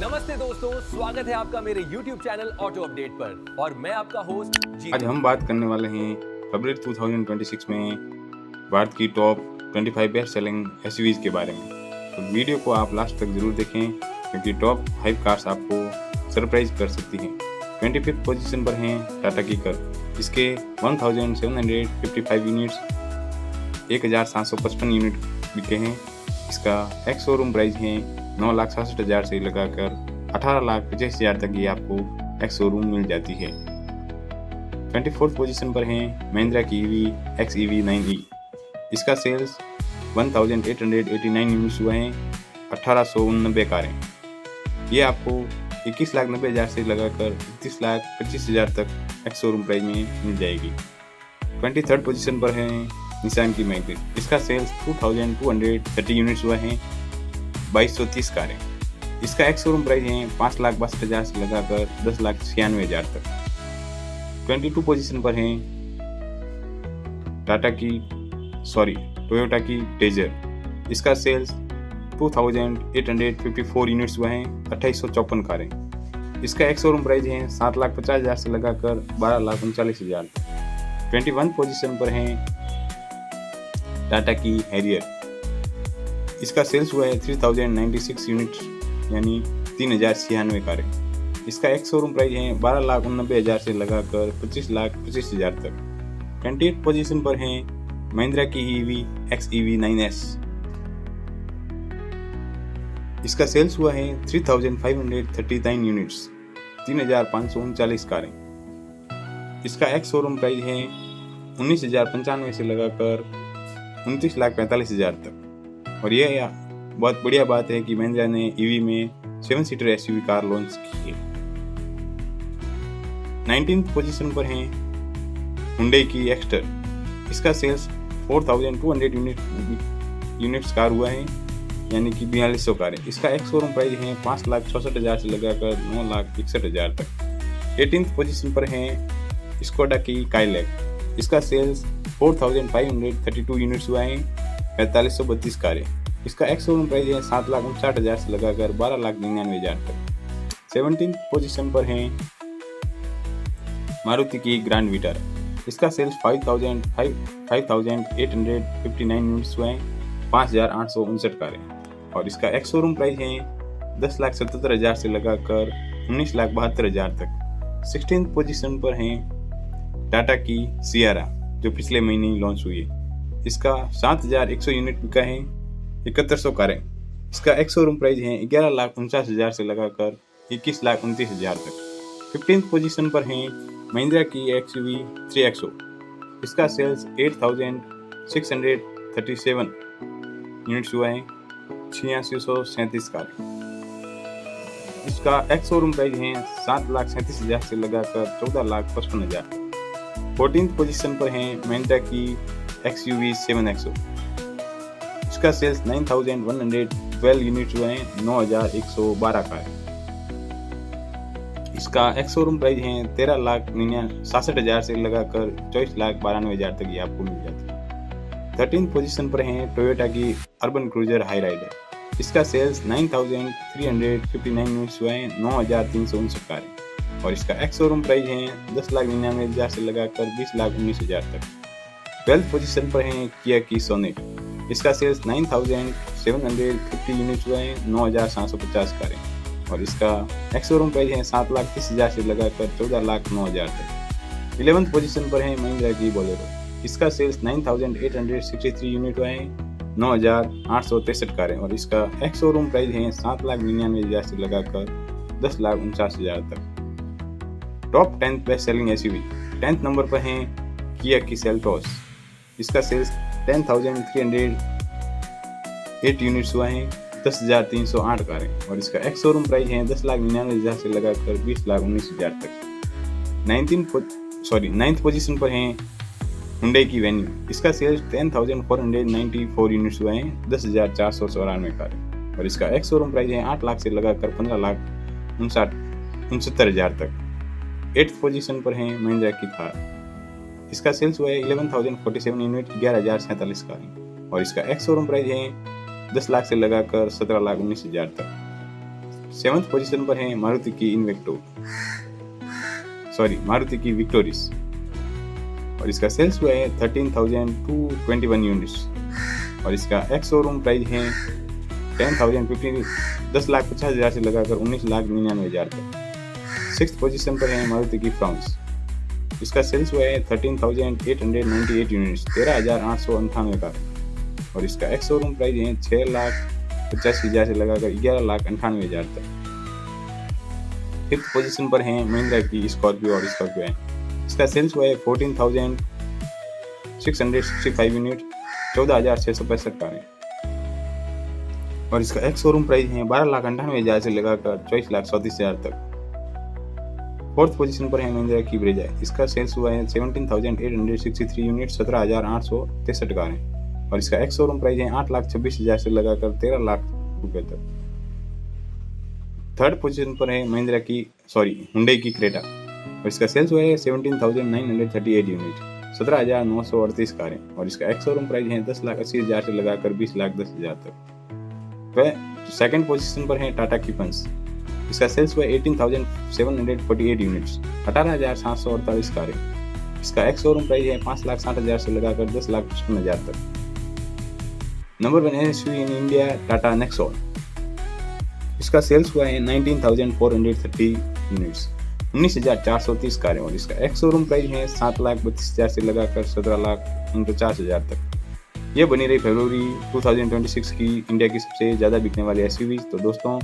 नमस्ते दोस्तों, स्वागत है आपका मेरे YouTube चैनल ऑटो अपडेट पर और मैं आपका होस्ट जी। आज हम बात करने वाले हैं फरवरी 2026 में भारत की टॉप 25 बेस्ट सेलिंग एसयूवीज के बारे में। तो वीडियो को आप लास्ट तक जरूर देखें क्योंकि टॉप 5 कार्स आपको सरप्राइज कर सकती हैं। 25th पोजीशन पर हैं टाटा की कर्व। इसके 1755 यूनिट्स 1755 यूनिट बिके हैं। इसका एक्स शोरूम प्राइस है 9,67,000 से लगाकर 18,85,000 तक ये आपको एक्स शोरूम मिल जाती है। 24th पोजीशन पर हैं महिंद्रा की ईवी XEV 9e। इसका सेल्स 1,889 यूनिट्स हुए हैं, 1,889 कारें। ये आपको 21,90,000 से लगाकर 31,25,000 तक एक्स शोरूम प्राइस में मिल जाएगी। 23rd पोजीशन पर है निसान की मैग्नेट। इसका सेल्स 2,230 यूनिट्स हुआ हैं, 2,230 कारें। इसका एक्स शोरूम प्राइस है 5,62,000 से लगाकर 10,96,000 तक। 22 पोजीशन पर हैं टोयोटा की डेजर। इसका सेल्स 2,854 यूनिट्स हुआ हैं, 2,854 कारें। इसका एक्स शोरूम प्राइस है 7,50,000 से लगाकर 12,39,000 तक। 21 पोजीशन पर हैं टाटा की हैरियर। इसका सेल्स हुआ है 3,096 यूनिट्स यानी 3,096 कारें। इसका एक्स शोरूम प्राइस है 12,89,000 से लगाकर 25,25,000 तक। 28th पोजीशन पर हैं महिंद्रा की ईवी XEV 9s। इसका सेल्स हुआ है 3,539 यूनिट्स 3,539 कारें। इसका एक्स शोरूम प्राइस है 19,095 से लगाकर 29,45,000 तक। और ये बहुत बढ़िया बात है कि महिंद्रा ने ईवी में 7 सीटर एसयूवी कार लॉन्च की है। 19th पोजीशन पर हैं हुंडई की एक्स्टर। इसका सेल्स 4,200 यूनिट्स कार हुआ है यानी कि 4,200 कारें। इसका एक्स शोरूम प्राइस है 5,66,000 से लगाकर 9,61,000 तक। 18th पोजीशन पर हैं स्कोडा की काइलैक। इसका सेल्स 4,532 यूनिट्स हुआ है, 4,532 कारें। इसका एक्स शोरूम प्राइस है 7,59,000 से लगाकर 12,99,000 तक। 17th पोजीशन पर हैं मारुति की ग्रैंड विटारा। इसका सेल्स 5,859 यूनिट्स हुए हैं, 5,859 कारें। और इसका एक्स शोरूम प्राइस है 10,77,000 से लगाकर 19,72,000 तक। 16th पोजीशन पर हैं टाटा की सियारा जो पिछले महीने लॉन्च हुई है। इसका 7,100 यूनिट बिका है, 7,100 कारें। इसका एक्स शोरूम प्राइस है 11,49,000 से लगाकर 21,29,000 तक। 15th पोजीशन पर हैं महिंद्रा की XUV 3XO। इसका सेल्स 8,637 यूनिट्स हुआ है, 8,637 कारें। इसका एक्स शोरूम प्राइस है 7,37,000 से लगाकर 14,55,000 तक। 14th पोजीशन पर हैं महिंद्रा की XUV 7XO। इसका सेल्स 9,112 यूनिट्स हुए हैं, 9,112 का है। इसका एक्स शोरूम प्राइस है 13,66,000 से लगाकर 24,92,000 तक ये आपको मिल जाती है। 13th पोजीशन पर हैं टोयोटा की अर्बन क्रूजर हाई राइडर। इसका सेल्स 9,359 यूनिट्स हुए हैं, 9,359 कारें। और इसका एक्स शोरूम प्राइस है 10,99,000 से लगाकर 20,19,000 तक। 12th पोजीशन पर हैं किया की सोनेट। इसका सेल्स 9,750 यूनिट्स हुए हैं, 9,750 कारें। और इसका एक्स शोरूम प्राइस है 7,30,000 से लगाकर 14,09,000 तक। 11th पोजीशन पर है महिंद्रा की बोलेरो। इसका सेल्स 9,863 यूनिट हुए हैं, 9,863 कारें। और इसका एक्स शोरूम प्राइस है 7,99,000 से लगाकर 10,49,000 तक। Top 10 best selling SUV. 10th number पर हैं किया की सेल्टोस। इसका सेल्स 10,308 यूनिट्स हुआ हैं, 10,308 कारें। और इसका एक्स शोरूम प्राइस है 10,99,000 से लगाकर 20,19,000 तक। 9th पोजीशन पर हैं हुंडई की वेन्यू। इसका सेल्स 10,494 यूनिट्स हुए हैं, 10,494 कारें। और इसका एक्स शोरूम प्राइस है 8 लाख से लगाकर 15,69,000 तक। 8th पोजीशन पर हैं महिंद्रा की थार। इसका सेल्स हुआ है 11,047 यूनिट, 11,047 कारें। और इसका एक्स शोरूम प्राइस है 10 लाख से लगाकर 17,19,000 तक। 7th पोजीशन पर है मारुति की विक्टोरिस और इसका सेल्स हुआ है 13,221 यूनिट्स और इसका एक्स शोरूम प्राइस है 10,50,000 से लगाकर 19,99,000 तक। 6th पोजीशन पर है मारुति की फ्रांस, इसका सेल्स हुआ है 13,898 यूनिट्स 13,898 का और इसका एक्स शोरूम प्राइस है 6,85,000 से लगाकर 11,98,000 तक। 5th पोजीशन पर है महिंद्रा की स्कॉर्पियो और स्कॉर्पियो एन, इसका सेल्स हुआ है 14,665 यूनिट 14,665 कारें और इसका एक्स शोरूम प्राइस है 12,98,000 से लगाकर 24,34,000 तक। 4th पोजीशन पर है महिंद्रा की ब्रेजा, इसका सेल्स हुआ है 17,863 यूनिट 17,863 कारें और इसका एक्स शोरूम प्राइस है 8,26,000 से लगाकर 13,00,000 रुपए तक। 3rd पोजीशन पर है हुंडई की क्रेटा और इसका सेल्स हुआ है 17,938 यूनिट 17,938 कारें और इसका एक्स शोरूम प्राइस है 10,80,000 से लगाकर 20,10,000 तक। वह 2nd पोजीशन पर है टाटा की पंच, इसका सेल्स हुआ 18,748 यूनिट्स 18,748 कारें, इसका एक्स शोरूम प्राइस है 5,60,000 से लगाकर 10,55,000 तक। Number 1 SUV in India Tata Nexon, इसका सेल्स हुआ है 19,430 यूनिट्स 19,430 कारें और इसका एक्स शोरूम प्राइस है 7,32,000 से लगाकर 17,49,000 तक। यह बनी रही फरवरी 2026 की इंडिया की सबसे ज़्यादा बिकने वाली एसयूवी। तो दोस्तों